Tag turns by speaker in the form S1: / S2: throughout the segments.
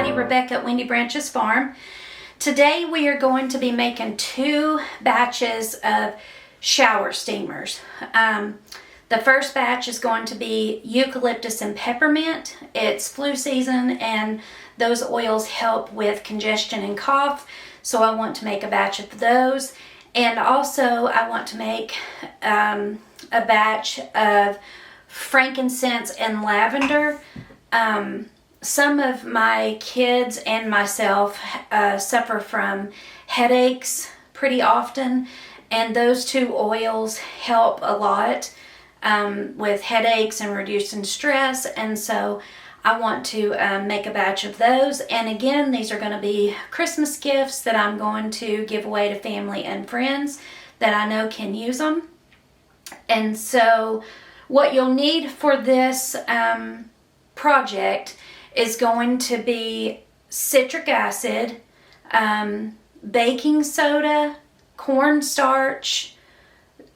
S1: everybody, Rebecca at Windy Branches Farm. Today we are going to be making 2 batches of shower steamers. The first batch is going to be eucalyptus and peppermint. It's flu season and those oils help with congestion and cough, so I want to make a batch of those. And also I want to make a batch of frankincense and lavender. Some of my kids and myself suffer from headaches pretty often, and those 2 oils help a lot with headaches and reducing stress, and so I want to make a batch of those. And again, these are going to be Christmas gifts that I'm going to give away to family and friends that I know can use them. And so what you'll need for this project is going to be citric acid, baking soda, cornstarch,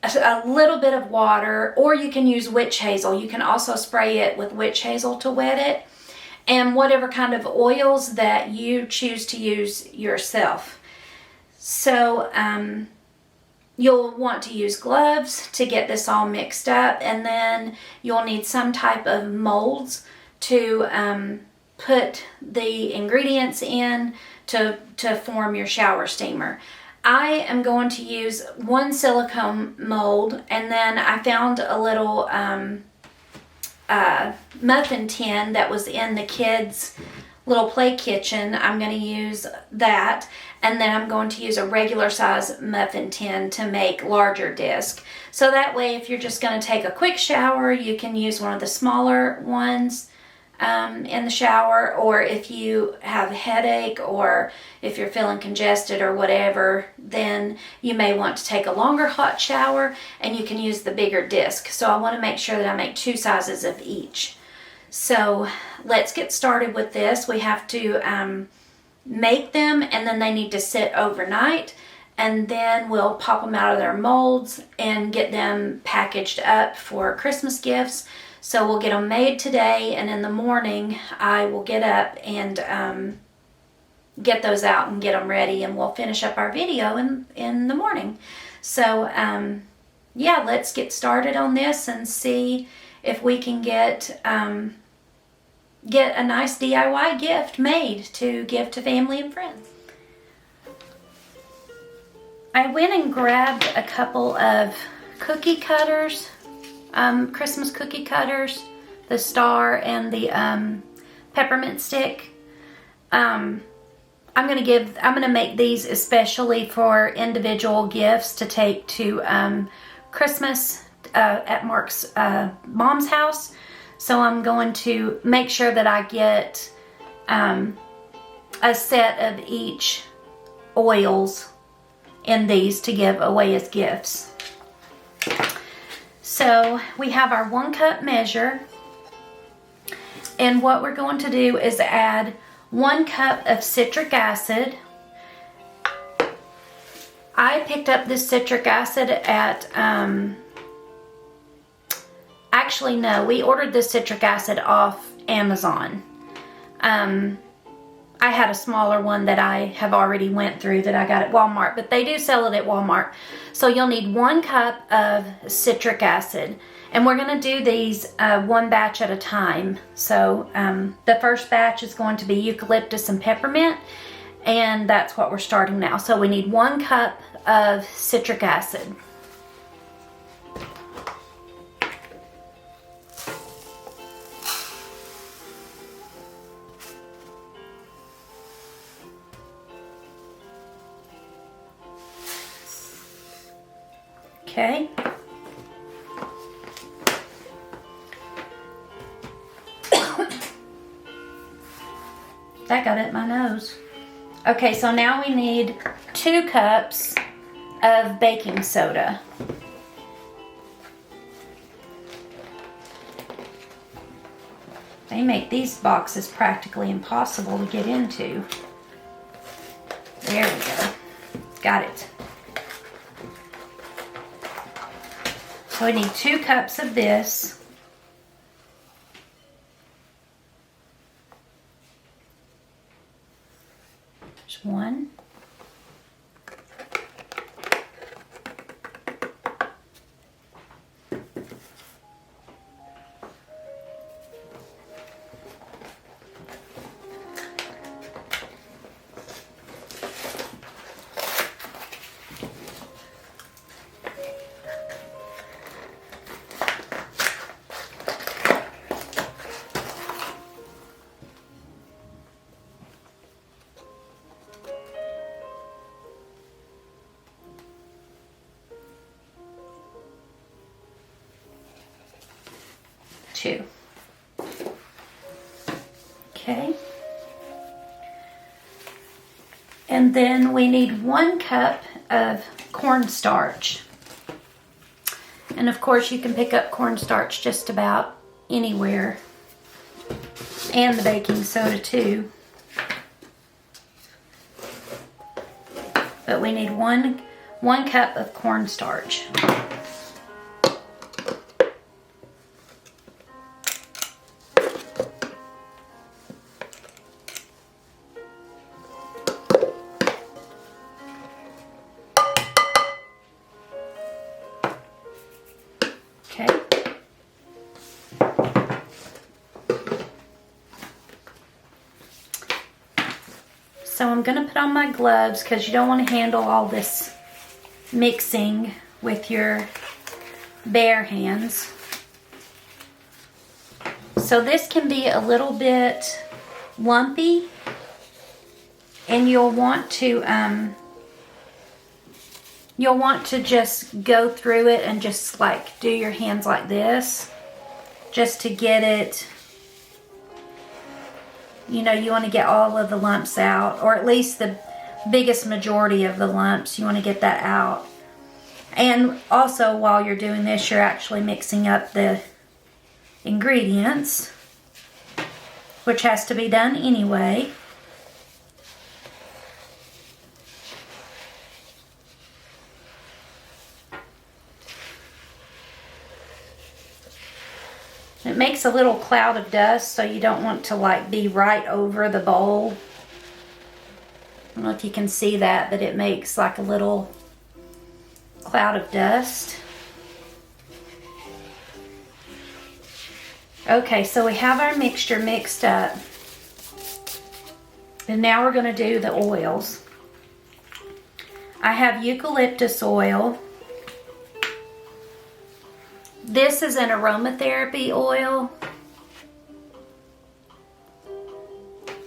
S1: a little bit of water, or you can use witch hazel. You can also spray it with witch hazel to wet it, and whatever kind of oils that you choose to use yourself. So you'll want to use gloves to get this all mixed up, and then you'll need some type of molds to put the ingredients in to form your shower steamer. I am going to use 1 silicone mold, and then I found a little muffin tin that was in the kids' little play kitchen. I'm going to use that, and then I'm going to use a regular size muffin tin to make larger disc. So that way, if you're just going to take a quick shower, you can use one of the smaller ones in the shower, or if you have a headache or if you're feeling congested or whatever, then you may want to take a longer hot shower and you can use the bigger disc. So I want to make sure that I make 2 sizes of each. So let's get started with this. We have to make them, and then they need to sit overnight, and then we'll pop them out of their molds and get them packaged up for Christmas gifts. So we'll get them made today, and in the morning I will get up and get those out and get them ready, and we'll finish up our video in the morning. So yeah, let's get started on this and see if we can get a nice DIY gift made to give to family and friends. I went and grabbed a couple of cookie cutters. Christmas cookie cutters, the star and the peppermint stick. I'm gonna make these especially for individual gifts to take to Christmas at Mark's mom's house. So I'm going to make sure that I get a set of each oils in these to give away as gifts. So we have our 1 cup measure, and what we're going to do is add 1 cup of citric acid. I picked up this citric acid at, actually no, we ordered this citric acid off Amazon. I had a smaller one that I have already went through that I got at Walmart, but they do sell it at Walmart. So you'll need 1 cup of citric acid, and we're going to do these 1 batch at a time. So the first batch is going to be eucalyptus and peppermint, and that's what we're starting now. So we need 1 cup of citric acid. Okay. That got it in my nose. Okay, so now we need 2 cups of baking soda. They make these boxes practically impossible to get into. There we go. Got it. So I need 2 cups of this. 2. Okay. And then we need 1 cup of cornstarch. And of course you can pick up cornstarch just about anywhere. And the baking soda too. But we need one cup of cornstarch. Okay. So I'm going to put on my gloves because you don't want to handle all this mixing with your bare hands. So this can be a little bit lumpy, and you'll want to just go through it and just like do your hands like this just to get it. You know, you want to get all of the lumps out, or at least the biggest majority of the lumps. You want to get that out. And also, while you're doing this, you're actually mixing up the ingredients, which has to be done anyway. It makes a little cloud of dust, so you don't want to like be right over the bowl. I don't know if you can see that, but it makes like a little cloud of dust. Okay, so we have our mixture mixed up. And now we're going to do the oils. I have eucalyptus oil. This is an aromatherapy oil.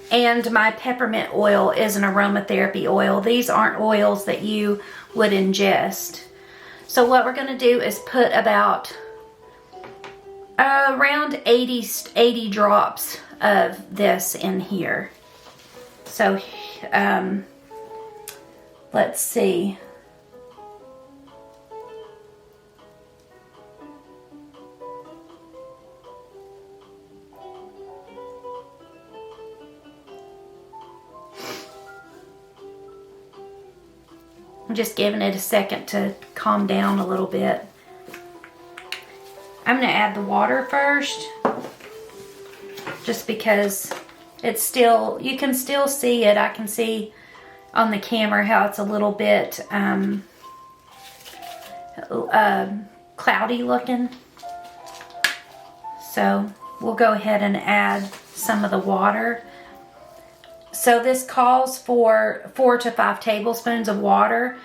S1: And my peppermint oil is an aromatherapy oil. These aren't oils that you would ingest. So what we're going to do is put about around 80 drops of this in here. So let's see. I'm just giving it a second to calm down a little bit. I'm going to add the water first, just because it's still, you can still see it. I can see on the camera how it's a little bit cloudy looking. So we'll go ahead and add some of the water. So this calls for 4 to 5 tablespoons of water,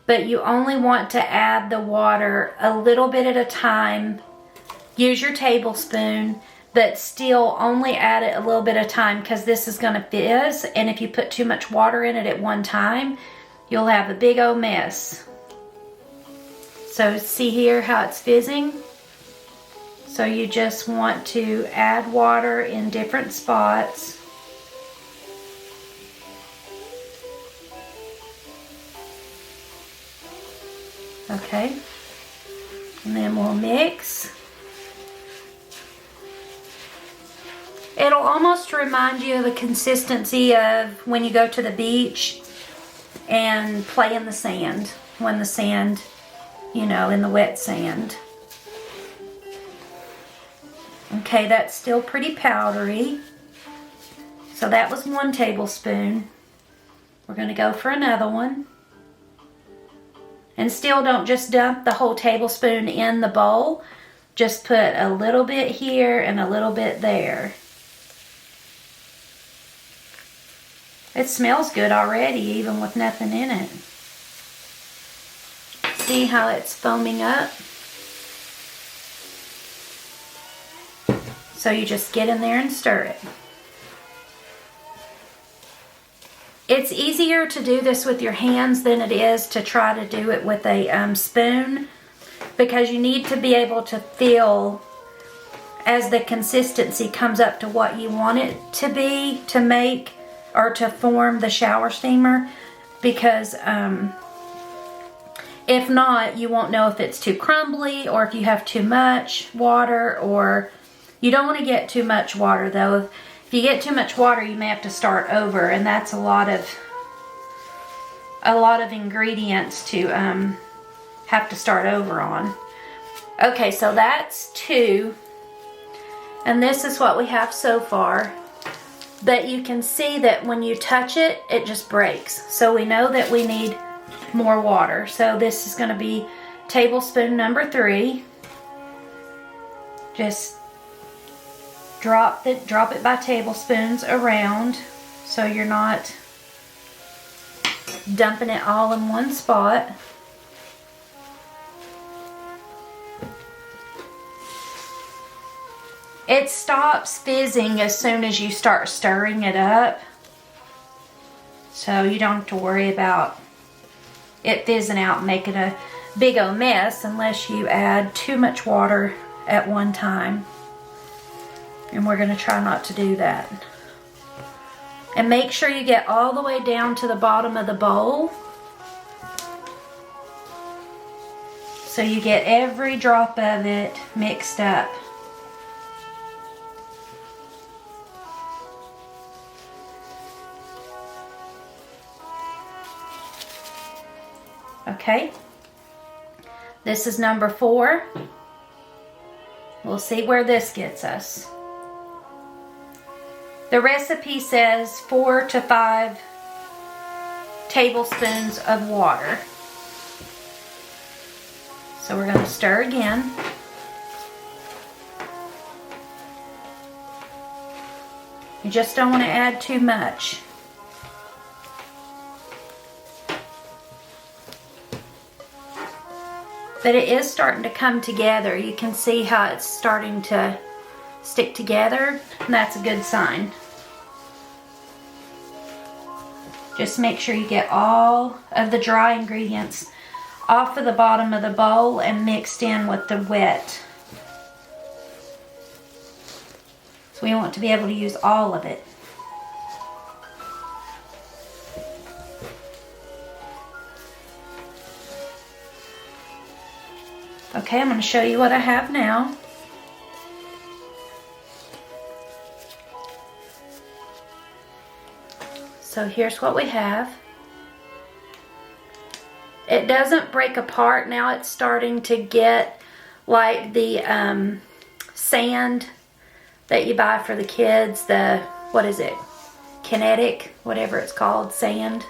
S1: but you only want to add the water a little bit at a time. Use your tablespoon, but still only add it a little bit at a time, because this is going to fizz, and if you put too much water in it at one time, you'll have a big old mess. So see here how it's fizzing? So you just want to add water in different spots. Okay, and then we'll mix. It'll almost remind you of the consistency of when you go to the beach and play in the sand, when the sand, you know, in the wet sand. Okay, that's still pretty powdery. So that was 1 tablespoon. We're going to go for another one. And still don't just dump the whole tablespoon in the bowl. Just put a little bit here and a little bit there. It smells good already, even with nothing in it. See how it's foaming up? So you just get in there and stir it. It's easier to do this with your hands than it is to try to do it with a spoon, because you need to be able to feel as the consistency comes up to what you want it to be to make or to form the shower steamer, because if not, you won't know if it's too crumbly or if you have too much water. Or you don't want to get too much water though. If you get too much water, you may have to start over, and that's a lot of ingredients to have to start over on. Okay, so that's 2, and this is what we have so far. But you can see that when you touch it, it just breaks. So we know that we need more water. So this is going to be tablespoon number 3. Just drop it by tablespoons around, so you're not dumping it all in one spot. It stops fizzing as soon as you start stirring it up, so you don't have to worry about it fizzing out and making a big old mess unless you add too much water at one time. And we're going to try not to do that. And make sure you get all the way down to the bottom of the bowl, so you get every drop of it mixed up. Okay, this is number 4. We'll see where this gets us. The recipe says 4 to 5 tablespoons of water. So we're going to stir again. You just don't want to add too much. But it is starting to come together. You can see how it's starting to stick together, and that's a good sign. Just make sure you get all of the dry ingredients off of the bottom of the bowl and mixed in with the wet. So we want to be able to use all of it. Okay, I'm going to show you what I have now. So here's what we have. It doesn't break apart. Now it's starting to get like the sand that you buy for the kids. The, what is it? Kinetic, whatever it's called, sand.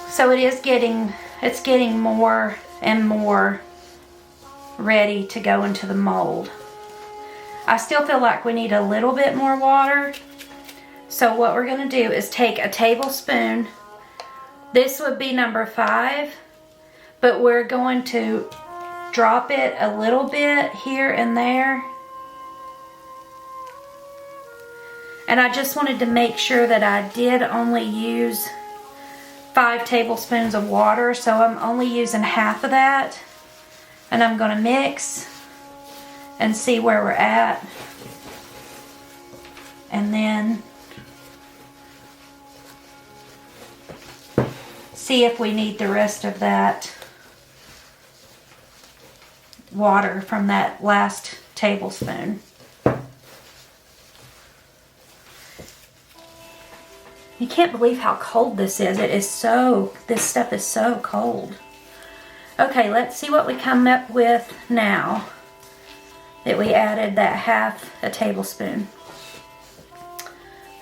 S1: So it's getting more and more ready to go into the mold. I still feel like we need a little bit more water. So what we're going to do is take a tablespoon. This would be number 5, but we're going to drop it a little bit here and there. And I just wanted to make sure that I did only use 5 tablespoons of water, so I'm only using half of that. And I'm going to mix and see where we're at. And then see if we need the rest of that water from that last tablespoon. You can't believe how cold this is. This stuff is so cold. Okay, let's see what we come up with now that we added that half a tablespoon.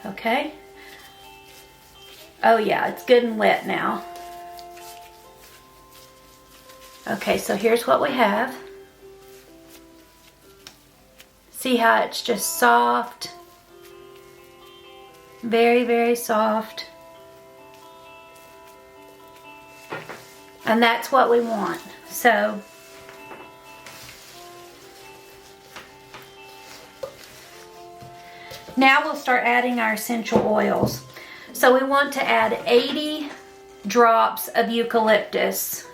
S1: Okay. Oh yeah, it's good and wet now. Okay, so here's what we have. See how it's just soft? Very, very soft. And that's what we want. So now we'll start adding our essential oils. So we want to add 80 drops of eucalyptus.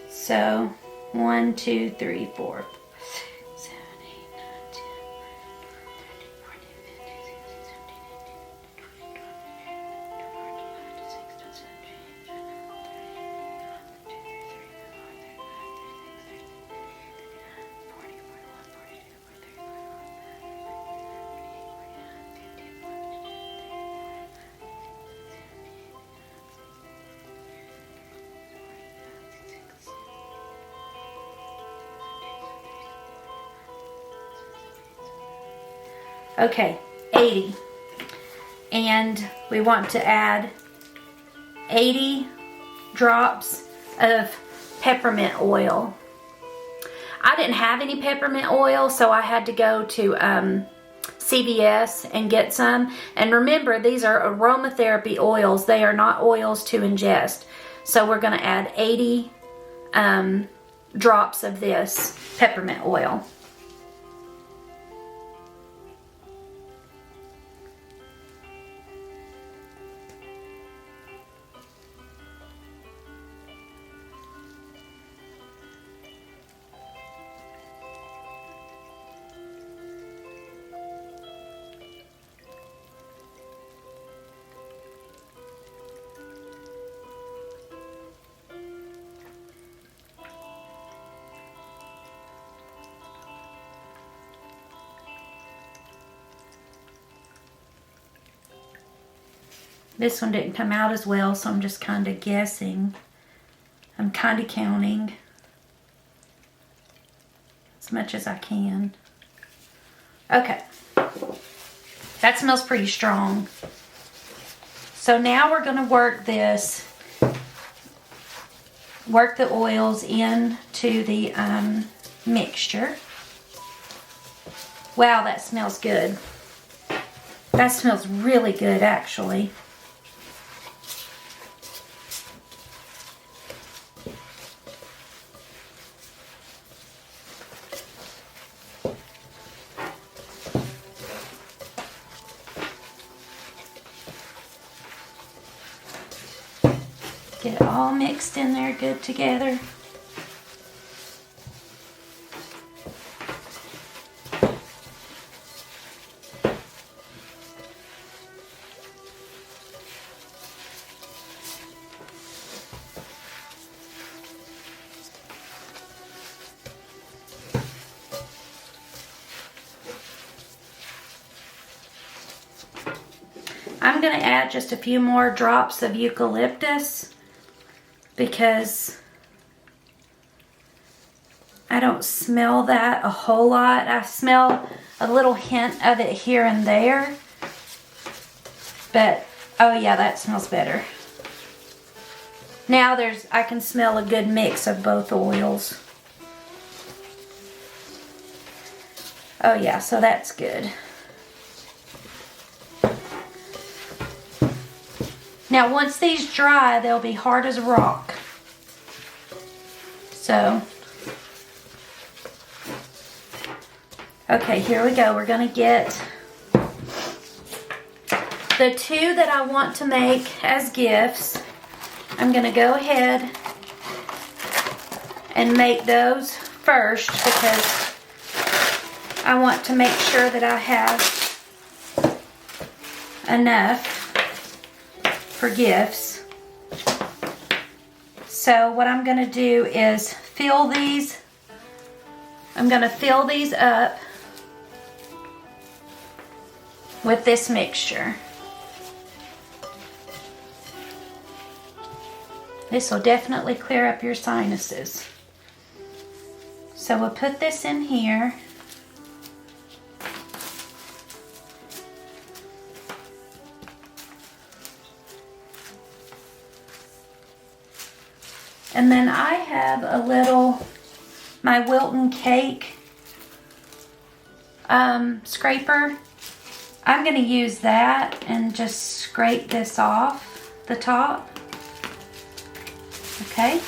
S1: So 1, 2, 3, 4. 80. And we want to add 80 drops of peppermint oil. I didn't have any peppermint oil, so I had to go to CVS and get some. And remember, these are aromatherapy oils. They are not oils to ingest. So we're going to add 80 drops of this peppermint oil. This one didn't come out as well, so I'm just kind of guessing. I'm kind of counting as much as I can. Okay, that smells pretty strong. So now we're going to work the oils into the mixture. Wow, that smells good. That smells really good, actually. Get it all mixed in there good together. I'm going to add just a few more drops of eucalyptus because I don't smell that a whole lot. I smell a little hint of it here and there. But, oh yeah, that smells better. Now I can smell a good mix of both oils. Oh yeah, so that's good. Now once these dry, they'll be hard as a rock. So, okay, here we go. We're gonna get the two that I want to make as gifts. I'm gonna go ahead and make those first because I want to make sure that I have enough for gifts. So what I'm going to do is fill these. I'm going to fill these up with this mixture. This will definitely clear up your sinuses. So we'll put this in here. And then I have a little, my Wilton cake scraper. I'm going to use that and just scrape this off the top. Okay.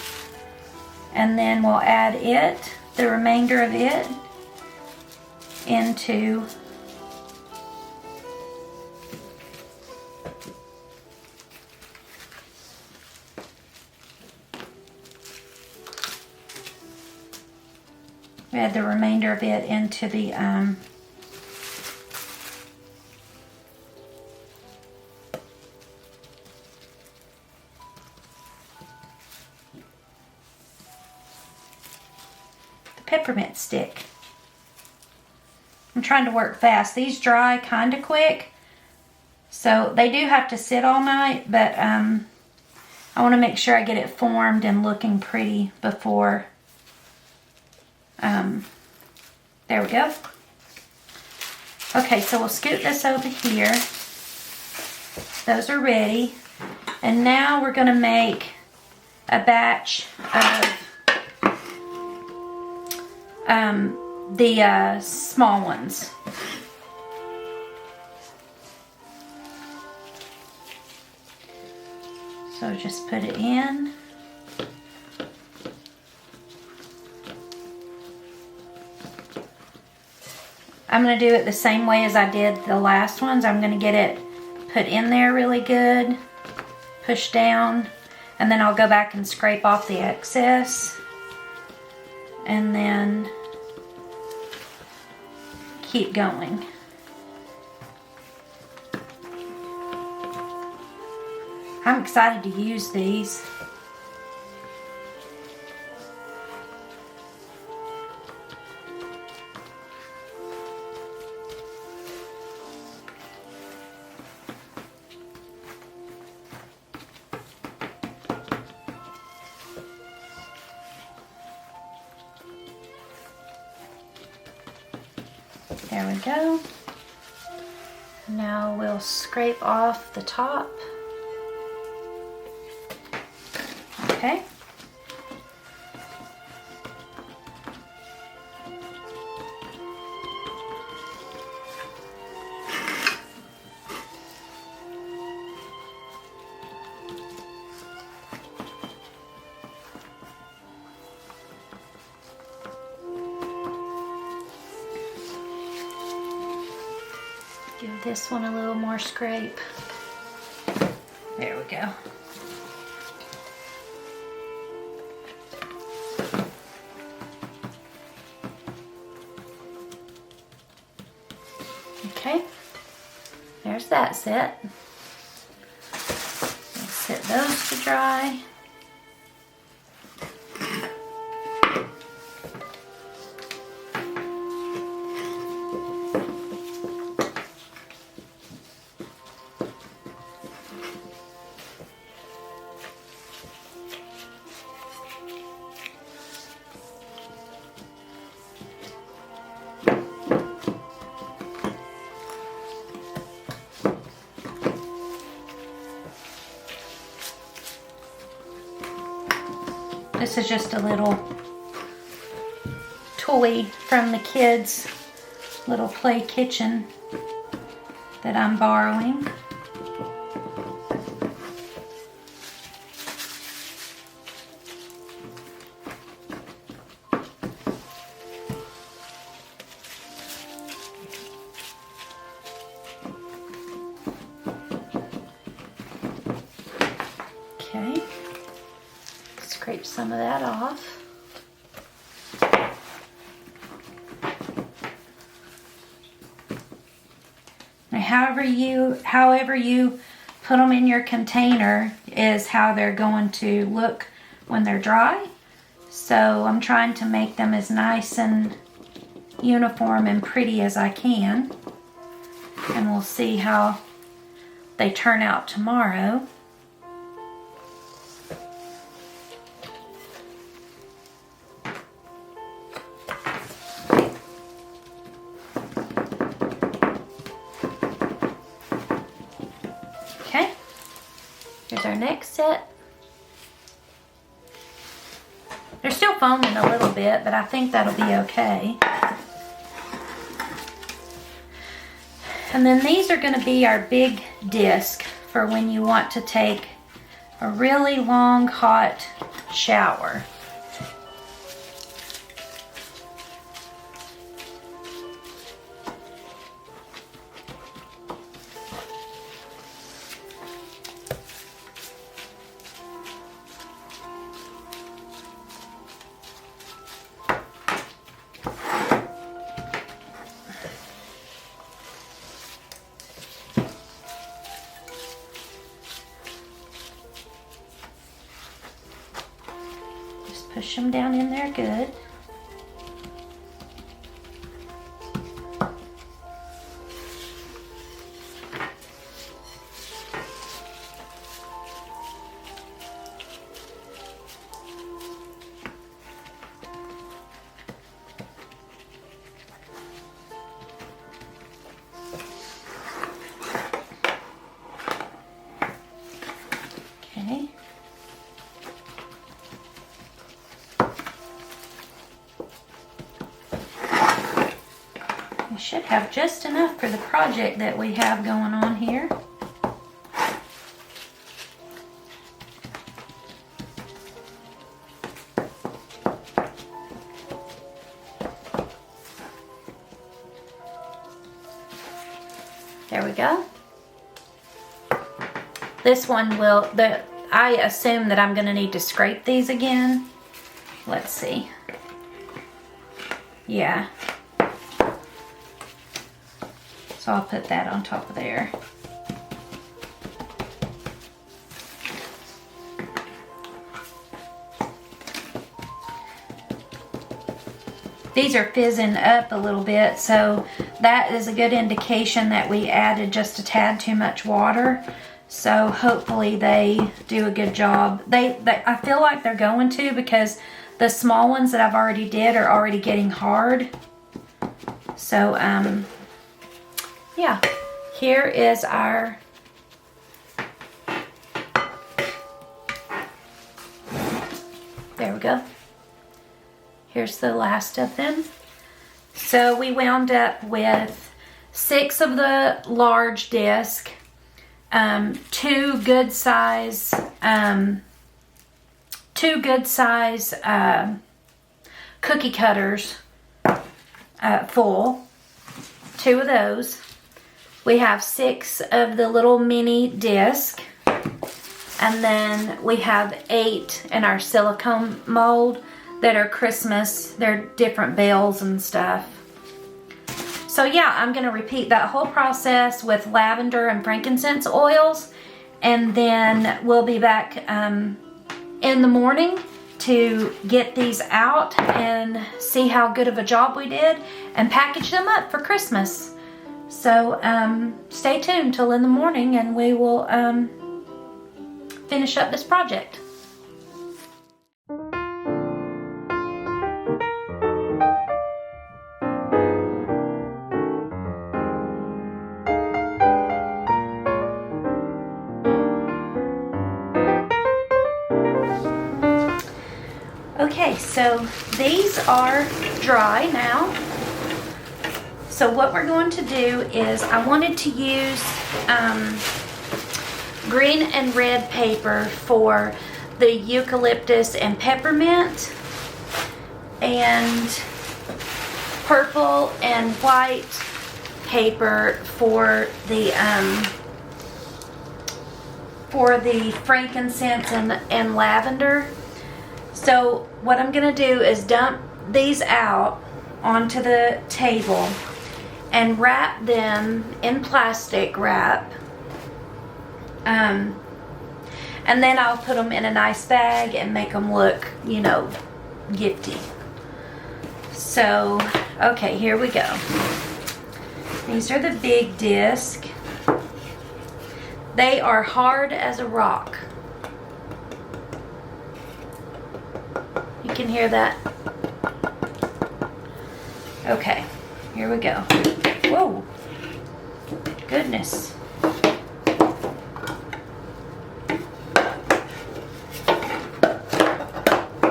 S1: And then we'll add the remainder of it, into add the remainder of it into the peppermint stick. I'm trying to work fast. These dry kind of quick, so they do have to sit all night, but I want to make sure I get it formed and looking pretty before. There we go. Okay, so we'll scoot this over here. Those are ready. And now we're going to make a batch of the small ones. So just put it in. I'm going to do it the same way as I did the last ones. I'm going to get it put in there really good, push down, and then I'll go back and scrape off the excess, and then keep going. I'm excited to use these. There we go. Now we'll scrape off the top. Okay. Give this one a little more scrape. There we go. Okay, there's that set. We'll set those to dry. This is just a little toy from the kids' little play kitchen that I'm borrowing. Okay. Scrape some of that off. Now, however you put them in your container is how they're going to look when they're dry. So I'm trying to make them as nice and uniform and pretty as I can. And we'll see how they turn out tomorrow. Okay, here's our next set. They're still foaming a little bit, but I think that'll be okay. And then these are going to be our big disc for when you want to take a really long, hot shower. Push them down in there good. Okay. We should have just enough for the project that we have going on here. There we go. This one will, I assume that I'm going to need to scrape these again. Let's see. Yeah. So I'll put that on top of there. These are fizzing up a little bit, so that is a good indication that we added just a tad too much water. So hopefully they do a good job. I feel like they're going to, because the small ones that I've already did are already getting hard. So yeah, here is our there we go. Here's the last of them. So we wound up with 6 of the large disc, 2 good size cookie cutters full, 2 of those. We have 6 of the little mini disc, and then we have 8 in our silicone mold that are Christmas. They're different bells and stuff. So yeah, I'm going to repeat that whole process with lavender and frankincense oils, and then we'll be back in the morning to get these out and see how good of a job we did and package them up for Christmas. So stay tuned till in the morning, and we will finish up this project. Okay, so these are dry now. So what we're going to do is, I wanted to use green and red paper for the eucalyptus and peppermint, and purple and white paper for the frankincense and lavender. So what I'm going to do is dump these out onto the table and wrap them in plastic wrap. And then I'll put them in a nice bag and make them look, you know, gifty. So, okay, here we go. These are the big disc. They are hard as a rock. You can hear that? Okay, here we go. Whoa, goodness.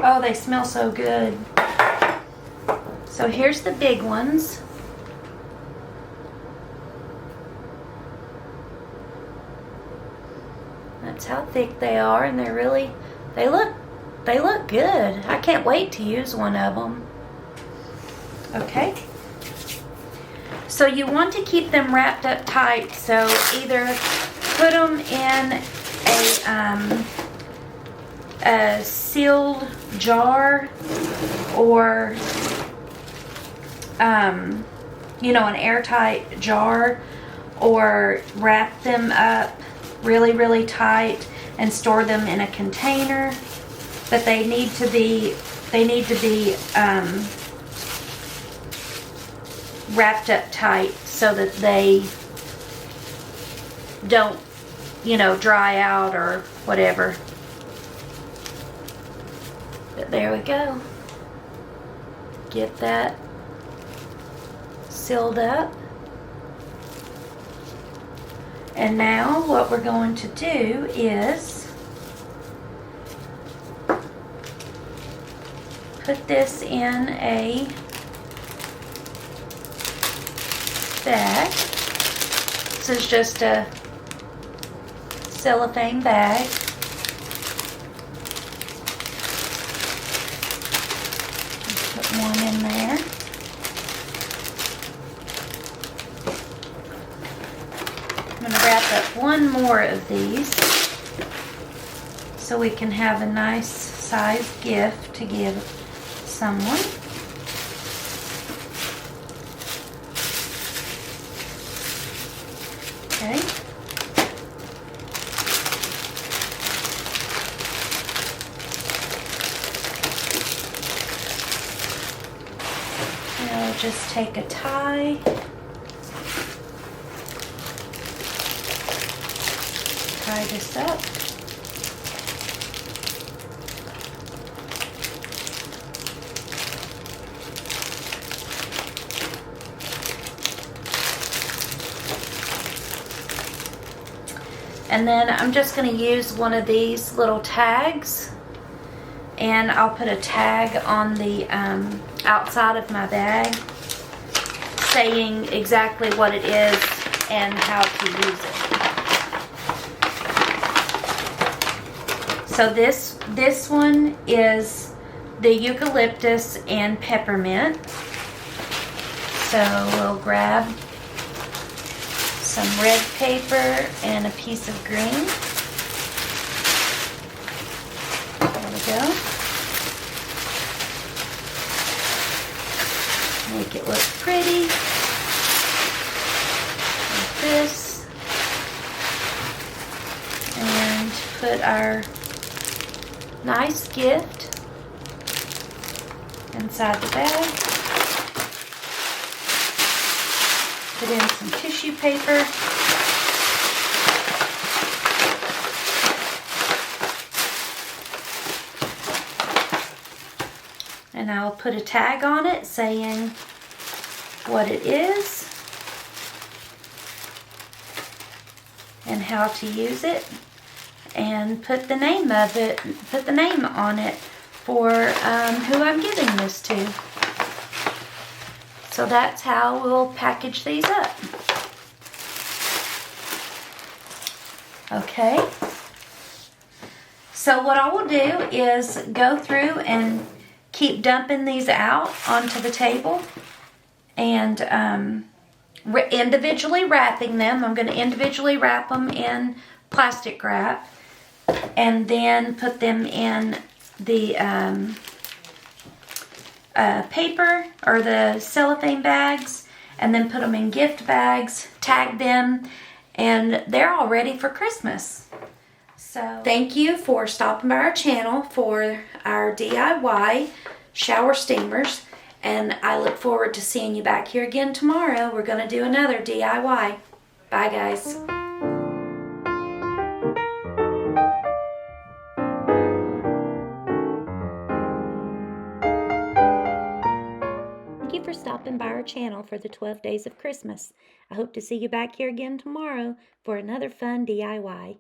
S1: Oh, they smell so good. So here's the big ones. That's how thick they are, and they're really, they look good. I can't wait to use one of them. Okay. So you want to keep them wrapped up tight, so either put them in a sealed jar, or you know, an airtight jar, or wrap them up really tight and store them in a container. But they need to be they need to be wrapped up tight so that they don't, you know, dry out or whatever. But there we go. Get that sealed up. And now what we're going to do is put this in a bag. This is just a cellophane bag. Put one in there. I'm going to wrap up one more of these so we can have a nice sized gift to give someone. Okay. Now I'll just take a tie. Tie this up. And then I'm just going to use one of these little tags, and I'll put a tag on the outside of my bag saying exactly what it is and how to use it. So this one is the eucalyptus and peppermint. So we'll grab some red paper and a piece of green. There we go. Make it look pretty. Like this. And put our nice gift inside the bag. Put in some tissue paper. And I'll put a tag on it saying what it is and how to use it, and put the name of it, put the name on it for who I'm giving this to. So that's how we'll package these up. Okay. So what I will do is go through and keep dumping these out onto the table and individually wrapping them. I'm going to individually wrap them in plastic wrap and then put them in the paper or the cellophane bags, and then put them in gift bags, tag them, and they're all ready for Christmas. So thank you for stopping by our channel for our DIY shower steamers, and I look forward to seeing you back here again tomorrow. We're going to do another DIY. Bye guys. Thank you for stopping by our channel for the 12 days of Christmas. I hope to see you back here again tomorrow for another fun DIY.